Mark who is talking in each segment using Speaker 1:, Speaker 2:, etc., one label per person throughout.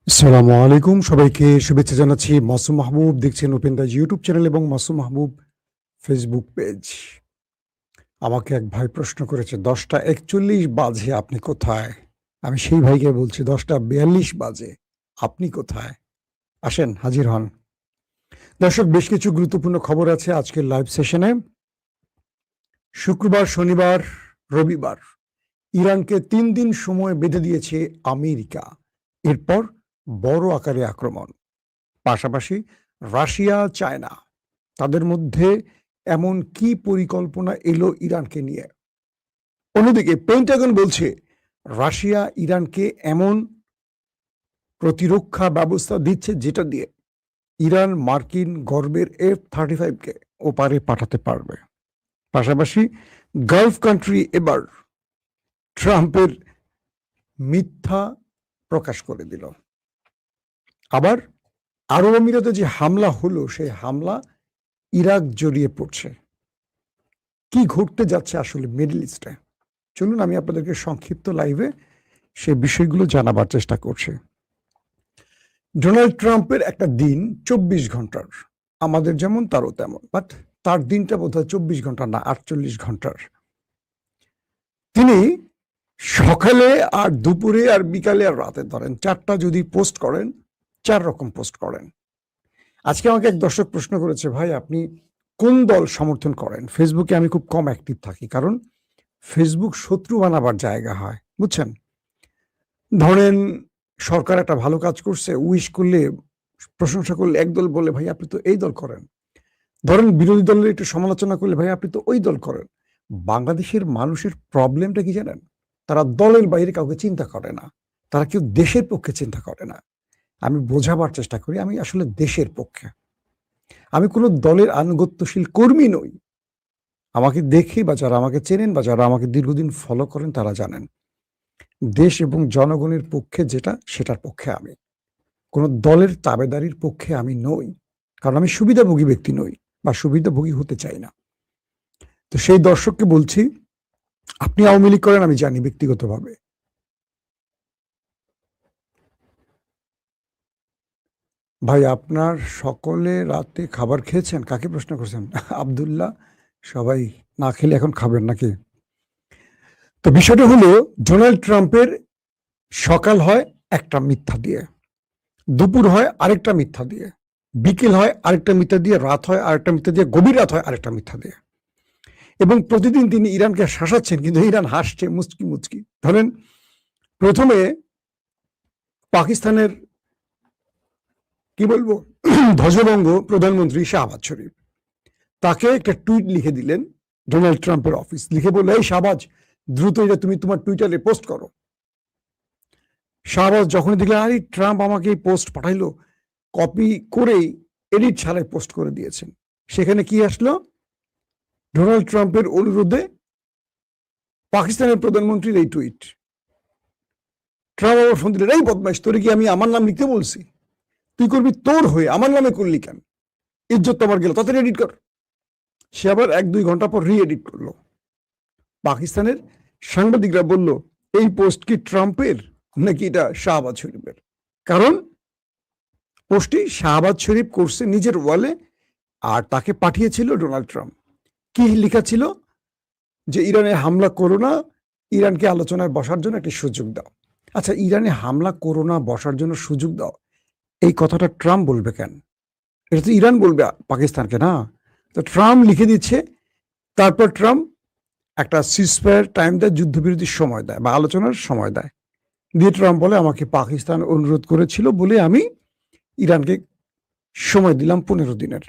Speaker 1: আসসালামু আলাইকুম, সবাইকে শুভেচ্ছা জানাচ্ছি। মাসুম মাহবুব দেখছেন ওপেন দ্য ইউটিউব চ্যানেল এবং মাসুম মাহবুব ফেসবুক পেজ। আমাকে এক ভাই প্রশ্ন করেছে, 10টা 41 বাজে আপনি কোথায়? আমি সেই ভাইকে বলছি 10টা 42 বাজে আপনি কোথায়? আসেন হাজির হন। দর্শক, বেশ কিছু গুরুত্বপূর্ণ খবর আছে আজকের লাইভ সেশনে। শুক্রবার, শনিবার, রবিবার ইরানকে 3 দিন সময় বেঁধে দিয়েছে আমেরিকা। এরপর বড় আকারে আক্রমণ। পাশাপাশি রাশিয়া, চায়না তাদের মধ্যে এমন কি পরিকল্পনা এলো ইরানকে নিয়ে? অন্যদিকে পেন্টাগন বলছে রাশিয়া ইরানকে এমন প্রতিরক্ষা ব্যবস্থা দিচ্ছে যেটা দিয়ে ইরান মার্কিন গর্বের F-35কে ওপারে পাঠাতে পারবে। পাশাপাশি গালফ কান্ট্রি এবার ট্রাম্পের মিথ্যা প্রকাশ করে দিল। আবার আরব আমিরাতে যে হামলা হলো সেই হামলা ইরাক জড়িয়ে পড়ছে। কি ঘটতে যাচ্ছে আসলে মিডল ইস্টে? চলুন আমি আপনাদেরকে সংক্ষিপ্ত লাইভে সে বিষয়গুলো জানাবার চেষ্টা করছি। ডোনাল্ড ট্রাম্পের একটা দিন 24 ঘন্টার, আমাদের যেমন তারও তেমন, বাট তার দিনটা বোধহয় 24 ঘন্টা না, 48 ঘন্টার। তিনি সকালে আর দুপুরে আর বিকালে আর রাতে ধরেন 4টা যদি পোস্ট করেন, 4 রকম পোস্ট করেন। আজকে আমাকে এক দর্শক প্রশ্ন করেছে, ভাই আপনি কোন দল সমর্থন করেন? ফেসবুকে আমি খুব কম অ্যাক্টিভ থাকি, কারণ ফেসবুক শত্রু বানাবার জায়গা হয়, বুঝছেন? ধরেন সরকার একটা ভালো কাজ করছে, উইশ করলে, প্রশংসা করলে একদল বলে ভাই আপনি তো এই দল করেন। ধরেন বিরোধী দলের একটু সমালোচনা করলে ভাই আপনি তো ওই দল করেন। বাংলাদেশের মানুষের প্রবলেমটা কি জানেন? তারা দলের বাইরে কাউকে চিন্তা করে না, তারা কেউ দেশের পক্ষে চিন্তা করে না। আমি বোঝাবার চেষ্টা করি, আমি আসলে দেশের পক্ষে, আমি কোনো দলের আনুগত্যশীল কর্মী নই। আমাকে দেখে বা যারা আমাকে চেনেন বা যারা আমাকে দীর্ঘদিন ফলো করেন তারা জানেন দেশ এবং জনগণের পক্ষে যেটা, সেটার পক্ষে আমি। কোনো দলের তাবেদারির পক্ষে আমি নই, কারণ আমি সুবিধাভোগী ব্যক্তি নই বা সুবিধাভোগী হতে চাই না। তো সেই দর্শককে বলছি, আপনি আওয়ামী লীগ করেন আমি জানি ব্যক্তিগতভাবে। ভাই আপনার সকলে রাতে খাবার খেয়েছেন? কাকে প্রশ্ন করছেন? আব্দুল্লাহ, সবাই না খেলে এখন খাবেন নাকি? তো বিষয়টা হলো, ডোনাল্ড ট্রাম্পের সকাল হয় একটা মিথ্যা দিয়ে, দুপুর হয় আরেকটা মিথ্যা দিয়ে, বিকেল হয় আরেকটা মিথ্যা দিয়ে, রাত হয় আরেকটা মিথ্যা দিয়ে, গভীর রাত হয় আরেকটা মিথ্যা দিয়ে। এবং প্রতিদিন তিনি ইরানকে শাসাচ্ছেন, কিন্তু ইরান হাসছে মুচকি মুচকি। ধরেন প্রথমে পাকিস্তানের কি বলবো ধ্বজভঙ্গ প্রধানমন্ত্রী শাহবাজ শরীফ, তাকে একটা টুইট লিখে দিলেন ডোনাল্ড ট্রাম্পের অফিস, লিখে বললো এই শাহবাজ, দ্রুত এটা তুমি তোমার টুইটারে পোস্ট করো। শাহবাজ যখন দেখলেন আরে ট্রাম্প আমাকে এই পোস্ট পাঠাইলো, কপি করেই এডিট ছাড়াই পোস্ট করে দিয়েছেন। সেখানে কি আসলো? ডোনাল্ড ট্রাম্পের অনুরোধে পাকিস্তানের প্রধানমন্ত্রীর এই টুইট। ট্রাম্প আবার ফোন দিলেন, এই বদমাইশ, তোরে কি আমি আমার নাম লিখতে বলছি? তুই করবি তোর হয়ে, আমার নামে করলি কেন? ইজ্জত তোমার গেল, তাড়াতাড়ি এডিট কর। সে আবার 1-2 ঘন্টা পর রি এডিট করলো। পাকিস্তানের সাংবাদিকরা বলল, এই পোস্ট কি ট্রাম্পের নাকি এটা শাহবাজ শরীফের? কারণ পোস্টটি শাহবাজ শরীফ করছে নিজের ওয়ালে, আর তাকে পাঠিয়েছিল ডোনাল্ড ট্রাম্প। কি লেখা ছিল? যে ইরানে হামলা করো না, ইরানকে আলোচনায় বসার জন্য একটি সুযোগ দাও। আচ্ছা, ইরানে হামলা করো না, বসার জন্য সুযোগ দাও, এই কথাটা ট্রাম্প বলবে কেন? এটা তো ইরান বলবে পাকিস্তানকে, না? তো ট্রাম্প লিখে দিচ্ছে। তারপর ট্রাম্প একটা সিজফায়ার টাইম দেয়, যুদ্ধবিরতির সময় দেয় বা আলোচনার সময় দেয়, দিয়ে ট্রাম্প বলে আমাকে পাকিস্তান অনুরোধ করেছিল বলে আমি ইরানকে সময় দিলাম 15 দিনের।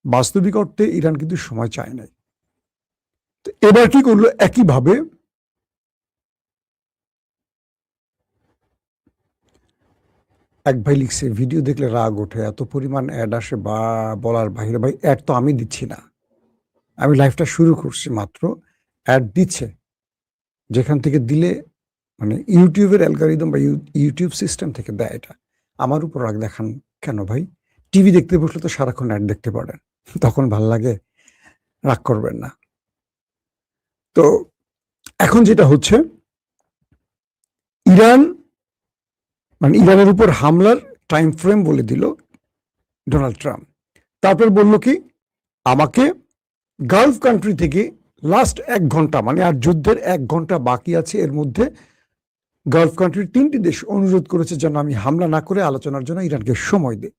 Speaker 1: বাস্তবিক অর্থে ইরান কিন্তু সময় চায় নাই। তো এবার কি করলো? একইভাবে এক ভাই লিখছে, ভিডিও দেখলে রাগ ওঠে, এত পরিমাণ অ্যাড আসে বা বলার বাইরে। ভাই অ্যাড তো আমি দিচ্ছি না, আমি লাইভটা শুরু করছি মাত্র, অ্যাড দিচ্ছে। যেখান থেকে দিলে মানে ইউটিউবের অ্যালগোরিদম বা ইউটিউব সিস্টেম থেকে দেয়, এটা আমার উপর রাগ দেখান কেন ভাই? টিভি দেখতে বসলে তো সারাক্ষণ অ্যাড দেখতে পারেন, তখন ভাল লাগে, রাগ করবেন না। তো এখন যেটা হচ্ছে, ইরান মানে ইরানের উপর হামলার টাইম ফ্রেম বলে দিল ডোনাল্ড ট্রাম্প। তারপর বলল কি, আমাকে গালফ কান্ট্রি থেকে লাস্ট 1 ঘন্টা, মানে আর যুদ্ধের 1 ঘন্টা বাকি আছে, এর মধ্যে গালফ কান্ট্রির 3টি দেশ অনুরোধ করেছে যেন আমি হামলা না করে আলোচনার জন্য ইরানকে সময় দেই।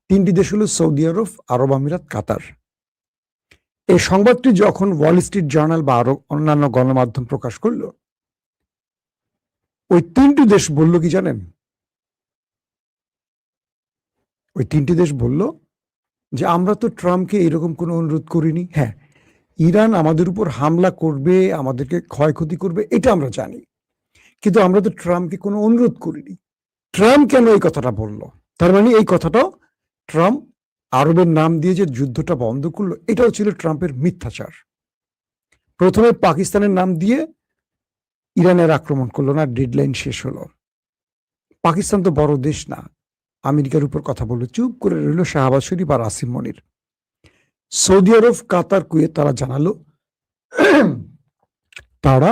Speaker 1: 3টি দেশ হলো সৌদি আরব, আরব আমিরাত, কাতার। এই সংবাদটি যখন ওয়াল স্ট্রিট জার্নাল বা আরো অন্যান্য গণমাধ্যম প্রকাশ করলো, ওই 3টি দেশ বলল কি জানেন? ওই 3টি দেশ বলল যে আমরা তো ট্রাম্পকে এরকম কোনো অনুরোধ করিনি। হ্যাঁ, ইরান আমাদের উপর হামলা করবে, আমাদেরকে ক্ষয়ক্ষতি করবে, এটা আমরা জানি, কিন্তু আমরা তো ট্রাম্পকে কোনো অনুরোধ করিনি। ট্রাম্প কেন এই কথাটা বলল? তার মানে এই কথাটাও ট্রাম্প আরবের নাম দিয়ে যে যুদ্ধটা বন্ধ করলো, এটাও ছিল ট্রাম্পের মিথ্যাচার। প্রথমে পাকিস্তানের নাম দিয়ে ইরানের আক্রমণ করলো না, ডেডলাইন শেষ হলো। পাকিস্তান তো বড় দেশ না, আমেরিকার উপর কথা বললো, চুপ করে রইল শাহবাজ শরীফ আর আসিম মনির। সৌদি আরব, কাতার, কুয়েত তারা জানালো তারা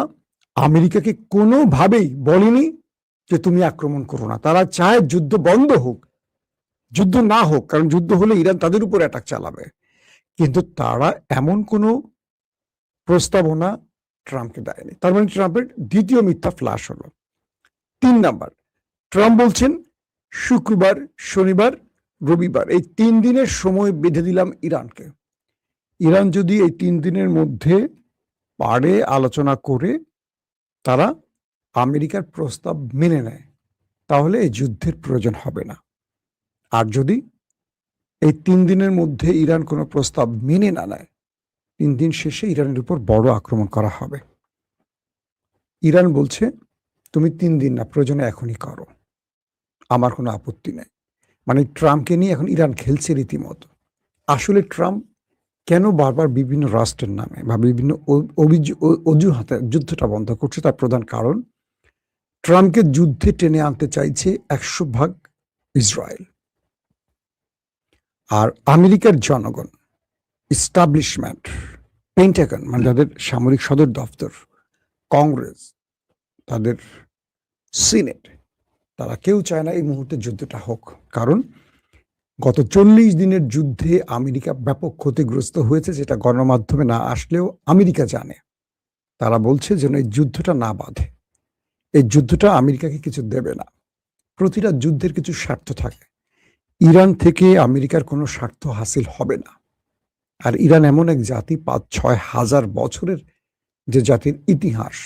Speaker 1: আমেরিকাকে কোনোভাবেই বলেনি যে তুমি আক্রমণ করো না, তারা চায় যুদ্ধ বন্ধ হোক, যুদ্ধ না হোক, কারণ যুদ্ধ হলে ইরান তাদের উপর অ্যাটাক চালাবে। কিন্তু তারা এমন কোনো প্রস্তাবনা ট্রাম্পকে দেয়নি। তার মানে ট্রাম্পের দ্বিতীয় মিথ্যা ফ্লাশ হলো। 3 নাম্বার, ট্রাম্প বলছেন শুক্রবার, শনিবার, রবিবার এই 3 দিনের সময় বেঁধে দিলাম ইরানকে। ইরান যদি এই 3 দিনের মধ্যে পারে আলোচনা করে তারা আমেরিকার প্রস্তাব মেনে নেয়, তাহলে এই যুদ্ধের প্রয়োজন হবে না। আর যদি এই 3 দিনের মধ্যে ইরান কোনো প্রস্তাব মেনে না নেয়, 3 দিন শেষে ইরানের উপর বড় আক্রমণ করা হবে। ইরান বলছে তুমি 3 দিন না, প্রয়োজনে এখনই করো, আমার কোনো আপত্তি নেই। মানে ট্রাম্পকে নিয়ে এখন ইরান খেলছে রীতিমতো। আসলে ট্রাম্প কেন বারবার বিভিন্ন রাষ্ট্রের নামে বা বিভিন্ন অজুহাতে যুদ্ধটা বন্ধ করছে, তার প্রধান কারণ ট্রাম্পকে যুদ্ধে টেনে আনতে চাইছে 100% ইসরায়েল। আর আমেরিকার জনগণ, ইস্টাবলিশমেন্ট, পেন্টাগন মানে তাদের সামরিক সদর দপ্তর, কংগ্রেস, তাদের সিনেট, তারা কেউ চায় না এই মুহূর্তে যুদ্ধটা হোক। কারণ গত 40 দিনের যুদ্ধে আমেরিকা ব্যাপক ক্ষতিগ্রস্ত হয়েছে, যেটা গণমাধ্যমে না আসলেও আমেরিকা জানে। তারা বলছে যেন এই যুদ্ধটা না বাধে, এই যুদ্ধটা আমেরিকাকে কিছু দেবে না। প্রতিটা যুদ্ধের কিছু স্বার্থ থাকে, ইরান থেকে আমেরিকার কোনো স্বার্থ হাসিল হবে না। আর ইরান এমন এক জাতি, 5-6 হাজার বছরের যে জাতির ইতিহাস,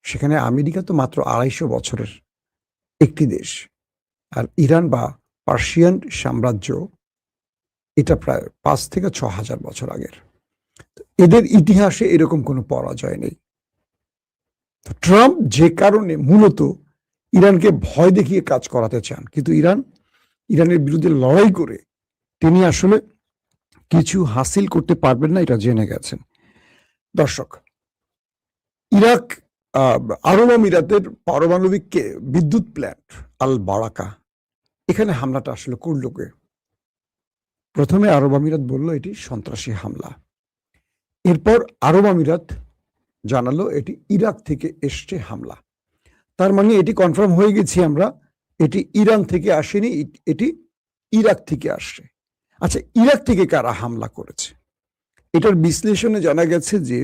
Speaker 1: সেখানে আমেরিকা তো মাত্র 250 বছরের একটি দেশ, আর ইরান বা পার্সিয়ান সাম্রাজ্য এটা প্রায় 5 থেকে 6 হাজার বছর আগের। এদের ইতিহাসে এরকম কোনো পরাজয় নেই। ট্রাম্প যে কারণে মূলত ইরানকে ভয় দেখিয়ে কাজ করাতে চান, কিন্তু ইরানের বিরুদ্ধে লড়াই করে তিনি আসলে কিছু হাসিল করতে পারবেন না, এটা জেনে গেছেন। দর্শক, ইরাক আরব আমিরাতের পারমাণবিক বিদ্যুৎ প্ল্যান্ট আল বারাকা, এখানে হামলাটা আসলে করল কে? প্রথমে আরব আমিরাত বলল এটি সন্ত্রাসী হামলা, এরপর আরব আমিরাত জানালো এটি ইরাক থেকে এসছে হামলা। তার মানে এটি কনফার্ম হয়ে গেছি আমরা, এটি ইরান থেকে আসেনি, এটি ইরাক থেকে আসছে। আচ্ছা, ইরাক থেকে কারা হামলা করেছে? এটার বিশ্লেষণে জানা গেছে যে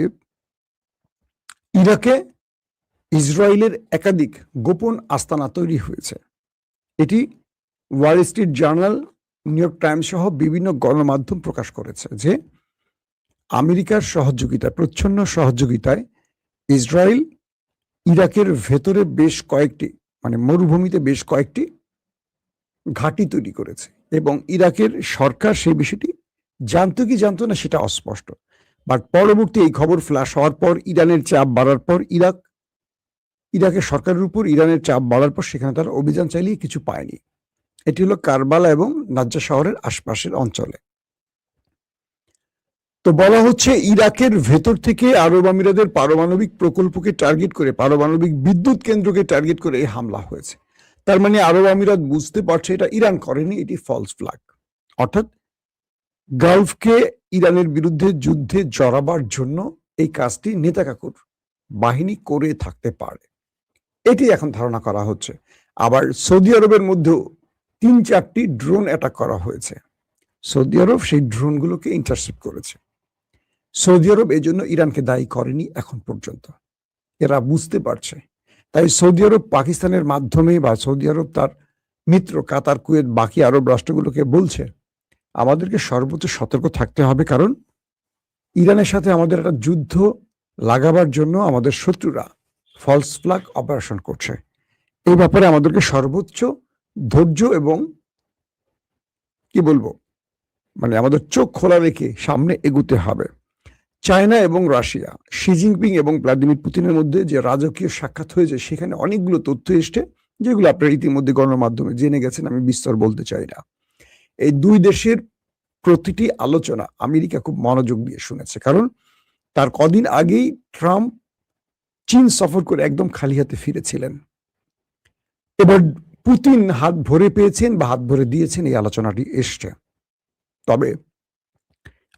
Speaker 1: ইরাকে ইসরায়েলের একাধিক গোপন আস্তানা তৈরি হয়েছে। এটি Wall Street journal, new York Times সহ বিভিন্ন গণমাধ্যম প্রকাশ করেছে যে আমেরিকার সহযোগিতায়, প্রচ্ছন্ন সহযোগিতায় ইসরায়েল ইরাকের ভেতরে বেশ কয়েকটি, মানে মরুভূমিতে বেশ কয়েকটি ঘাঁটি তৈরি করেছে, এবং ইরাকের সরকার সেই বিষয়টি জানতো কি জানতো না সেটা অস্পষ্ট। বাট পরবর্তী এই খবর ফ্ল্যাশ হওয়ার পর, ইরানের চাপ বাড়ার পর, ইরাকের সরকারের উপর ইরানের চাপ বাড়ার পর সেখানে তারা অভিযান চালিয়ে কিছু পায়নি। এটি হলো কারবালা এবং নাজ্জা শহরের আশপাশের অঞ্চলে। তো বলা হচ্ছে ইরাকের ভেতর থেকে আরব আমিরাতের পারমাণবিক প্রকল্পকে টার্গেট করে, পারমাণবিক বিদ্যুৎ কেন্দ্রকে টার্গেট করে এই হামলা হয়েছে। তার মানে আরব আমিরাত বুঝতে পারছে এটা ইরান করেনি, এটি ফলস ফ্ল্যাগ। অর্থাৎ গালফকে ইরানের বিরুদ্ধে যুদ্ধে জড়াবার জন্য এই কাজটি নেতাকাকুর বাহিনী করে থাকতে পারে, এটি এখন ধারণা করা হচ্ছে। আবার সৌদি আরবের মধ্যেও 3-4টি ড্রোন অ্যাটাক করা হয়েছে। সৌদি আরব সেই ড্রোনগুলোকে ইন্টারসেপ্ট করেছে। সৌদি আরব এই জন্য ইরানকে দায়ী করেনি এখন পর্যন্ত, এরা বুঝতে পারছে। তাই সৌদি আরব পাকিস্তানের মাধ্যমে বা সৌদি আরব তার মিত্র কাতার, কুয়েত, বাকি আরব রাষ্ট্রগুলোকে বলছে আমাদেরকে সর্বোচ্চ সতর্ক থাকতে হবে, কারণ ইরানের সাথে আমাদের একটা যুদ্ধ লাগাবার জন্য আমাদের শত্রুরা ফলস ফ্ল্যাগ অপারেশন করছে। এই ব্যাপারে আমাদেরকে সর্বোচ্চ ধৈর্য এবং কি বলবো মানে আমাদের চোখ খোলা রেখে সামনে এগুতে হবে। চায়না এবং রাশিয়া, শি জিনপিং এবং ভ্লাদিমির পুতিনের মধ্যে যে রাজকীয় সাক্ষাৎ হয়েছে সেখানে অনেকগুলো তথ্য এসছে, যেগুলো আপনারা ইতিমধ্যে গণমাধ্যমে জেনে গেছেন, আমি বিস্তর বলতে চাই না। এই দুই দেশের প্রতিটি আলোচনা আমেরিকা খুব মনোযোগ দিয়ে শুনেছে, কারণ তার কদিন আগেই ট্রাম্প চীন সফর করে একদম খালি হাতে ফিরেছিলেন। এবার পুতিন হাত ভরে পেয়েছেন বা হাত ভরে দিয়েছেন, এই আলোচনাটি এসছে। তবে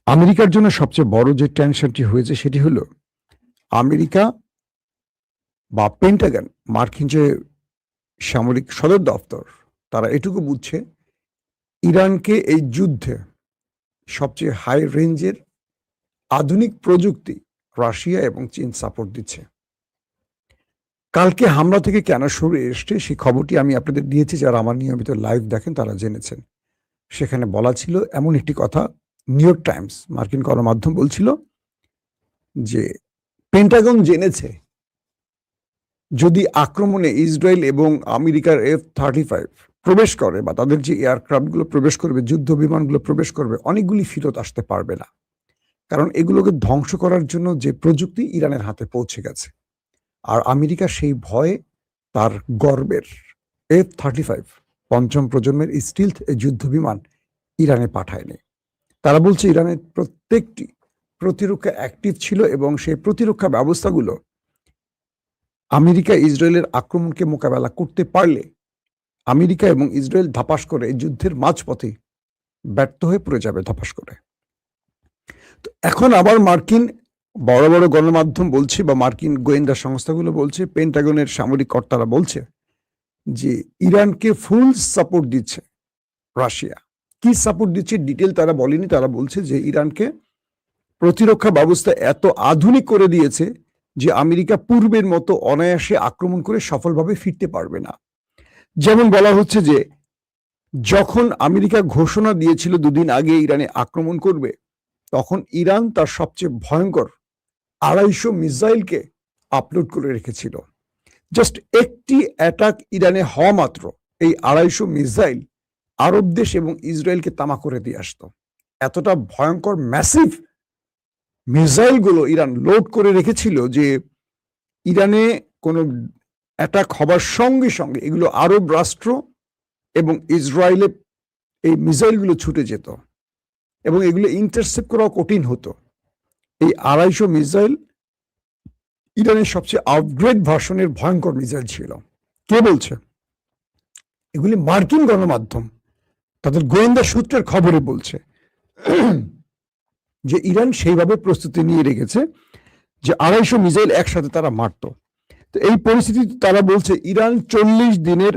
Speaker 1: আমেরিকার জন্য সবচেয়ে বড় যে টেনশনটি হয়েছে সেটি হলো আমেরিকা বা পেন্টাগন, মার্কিন যে সামরিক সদর দপ্তর, তারা এটুকু বুঝছে ইরানকে এই যুদ্ধে সবচেয়ে হাই রেঞ্জের আধুনিক প্রযুক্তি রাশিয়া এবং চীন সাপোর্ট দিচ্ছে। কালকে হামলা থেকে কেন সরে এসছে সেই খবরটি আমি আপনাদের দিয়েছি, যারা আমার নিয়মিত লাইভ দেখেন তারা জেনেছেন। সেখানে বলা ছিল এমন একটি কথা, নিউ ইয়র্ক টাইমস মার্কিন গণমাধ্যম বলছিল যে পেন্টাগন জেনেছে যদি আক্রমণে ইসরায়েল এবং আমেরিকার F-35 প্রবেশ করে বা তাদের যে এয়ারক্রাফটগুলো প্রবেশ করবে, যুদ্ধ বিমানগুলো প্রবেশ করবে, অনেকগুলি ফেরত আসতে পারবে না, কারণ এগুলোকে ধ্বংস করার জন্য যে প্রযুক্তি ইরানের হাতে পৌঁছে গেছে। আর আমেরিকা সেই ভয়ে তার গর্বের F-35 পঞ্চম প্রজন্মের স্টিলথ যুদ্ধ বিমান ইরানে পাঠায়নি। তারা বলছে ইরানের প্রত্যেকটি প্রতিরক্ষা অ্যাক্টিভ ছিল এবং সেই প্রতিরক্ষা ব্যবস্থাগুলো আমেরিকা ইসরায়েলের আক্রমণকে মোকাবেলা করতে পারলে আমেরিকা এবং ইসরায়েল ধাপাস করে যুদ্ধের মাঝপথে ব্যর্থ হয়ে পড়ে যাবে ধাপাস করে। তো এখন আবার মার্কিন বড় বড় গণমাধ্যম বলছে বা মার্কিন গোয়েন্দা সংস্থাগুলো বলছে, পেন্টাগনের সামরিক কর্তারা বলছে যে ইরানকে ফুল সাপোর্ট দিচ্ছে রাশিয়া। কি সাপোর্ট দিচ্ছে ডিটেল তারা বলেনি, তারা বলছে যে ইরানকে প্রতিরক্ষা ব্যবস্থা এত আধুনিক করে দিয়েছে যে আমেরিকা পূর্বের মতো অনায়াসে আক্রমণ করে সফলভাবে ফিরতে পারবে না। যেমন বলা হচ্ছে যে যখন আমেরিকা ঘোষণা দিয়েছিল দুদিন আগে ইরানে আক্রমণ করবে, তখন ইরান তার সবচেয়ে ভয়ঙ্কর 250 মিসাইলকে আপলোড করে রেখেছিল। জাস্ট একটি অ্যাটাক ইরানে হওয়া মাত্র এই 250 মিসাইল আরব দেশ এবং ইসরায়েলকে তামা করে দিয়ে আসতো। এতটা ভয়ঙ্কর ম্যাসিভ মিসাইলগুলো ইরান লোড করে রেখেছিল যে ইরানে কোনো অ্যাটাক হবার সঙ্গে সঙ্গে এগুলো আরব রাষ্ট্র এবং ইসরায়েলে এই মিসাইলগুলো ছুটে যেত এবং এগুলো ইন্টারসেপ্ট করা কঠিন হতো। এই 250 মিসাইল ইরানের সবচেয়ে আপগ্রেড ভার্সনের ভয়ঙ্কর মিসাইল ছিল। কে বলছে? এগুলি মার্কিন গণমাধ্যম তাদের গোয়েন্দা সূত্রের খবরে বলছে যে ইরান সেইভাবে প্রস্তুতি নিয়ে রেখেছে যে 250 মিসাইল একসাথে তারা মারত। তো এই পরিস্থিতিতে তারা বলছে ইরান 40 দিনের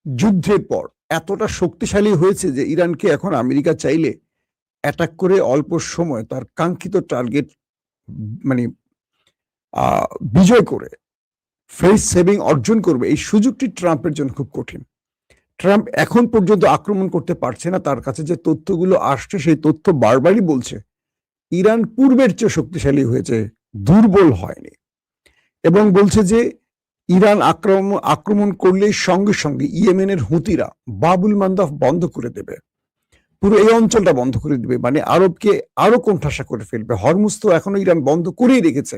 Speaker 1: যুদ্ধের পর এতটা শক্তিশালী হয়েছে যে ইরানকে এখন আমেরিকা চাইলে অ্যাটাক করে অল্প সময় তার কাঙ্ক্ষিত টার্গেট মানে বিজয় করে ফেস সেভিং অর্জন করবে, এই সুযোগটি ট্রাম্পের জন্য খুব কঠিন। ট্রাম্প এখন পর্যন্ত আক্রমণ করতে পারছে না। তার কাছে যে তথ্যগুলো আসছে সেই তথ্য বারবারই বলছে ইরান পূর্বের চেয়ে শক্তিশালী হয়েছে, দুর্বল হয়নি, এবং বলছে যে ইরান আক্রমণ করলে সঙ্গে সঙ্গে ইয়েমেনের হুতিরা বাবুল মান্দাব বন্ধ করে দেবে, পুরো এই অঞ্চলটা বন্ধ করে দিবে, মানে আরবকে আরো কোণঠাসা করে ফেলবে। হরমুজ তো এখনো ইরান বন্ধ করেই রেখেছে।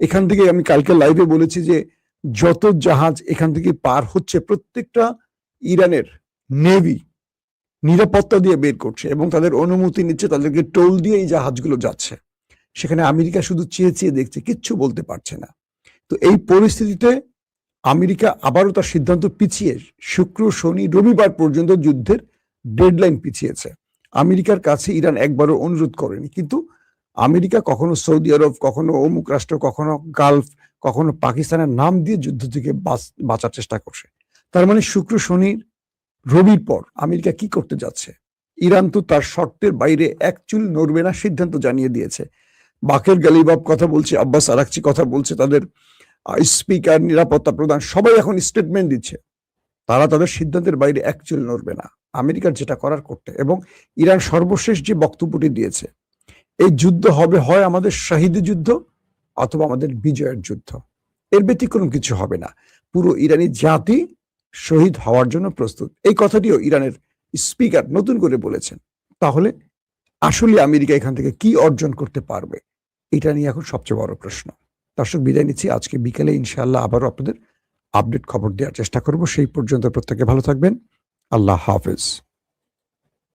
Speaker 1: এখান থেকে আমি কালকে লাইভে বলেছি যে যত জাহাজ এখান থেকে পার হচ্ছে প্রত্যেকটা ইরানের নেভি নিরাপত্তা দিয়ে বের করছে এবং তাদের অনুমতি নিচ্ছে, তাদেরকে টোল দিয়ে এই জাহাজগুলো যাচ্ছে। সেখানে আমেরিকা শুধু চেয়ে চেয়ে দেখছে, কিচ্ছু বলতে পারছে না। তো এই পরিস্থিতিতে আমেরিকা আবারও তার সিদ্ধান্ত পিছিয়ে শুক্র, শনি, রবিবার পর্যন্ত যুদ্ধের ডেডলাইন পিছিয়েছে। আমেরিকার কাছে ইরান একবারও অনুরোধ করেনি, কিন্তু আমেরিকা কখনো সৌদি আরব, কখনো অমুক রাষ্ট্র, কখনো গালফ, কখনো পাকিস্তানের নাম দিয়ে যুদ্ধ থেকে বাঁচার চেষ্টা করছে। তার মানে শুক্র, শনি, রবির পর আমেরিকা কি করতে যাচ্ছে? ইরান তো তার শর্তের বাইরে এক চুল নড়বে না সিদ্ধান্ত জানিয়ে দিয়েছে। বাকের গালিবাব কথা বলছে, আব্বাস আরাকচি কথা বলছে, তাদের স্পিকার, নিরাপত্তা প্রধান সবাই এখন স্টেটমেন্ট দিচ্ছে তারা তাদের সিদ্ধান্তের বাইরে এক চুল নড়বে না, আমেরিকার যেটা করার করতে। এবং ইরান সর্বশেষ যে বক্তব্যটি দিয়েছে, এই যুদ্ধ হবে হয় আমাদের শাহিদি যুদ্ধ অথবা আমাদের বিজয়ের যুদ্ধ, এর ব্যতিক্রম কিছু হবে না। পুরো ইরানি জাতি শহীদ হওয়ার জন্য প্রস্তুত, এই কথাটিও ইরানের স্পিকার নতুন করে বলেছেন। তাহলে আসলে আমেরিকা এখান থেকে কি অর্জন করতে পারবে, এটা নিয়ে এখন সবচেয়ে বড় প্রশ্ন। দর্শক, বিদায় নিচ্ছি। আজকে বিকেলে ইনশাআল্লাহ আবারও আপনাদের আপডেট খবর দেওয়ার চেষ্টা করব। সেই পর্যন্ত প্রত্যেকে ভালো থাকবেন। আল্লাহ হাফেজ।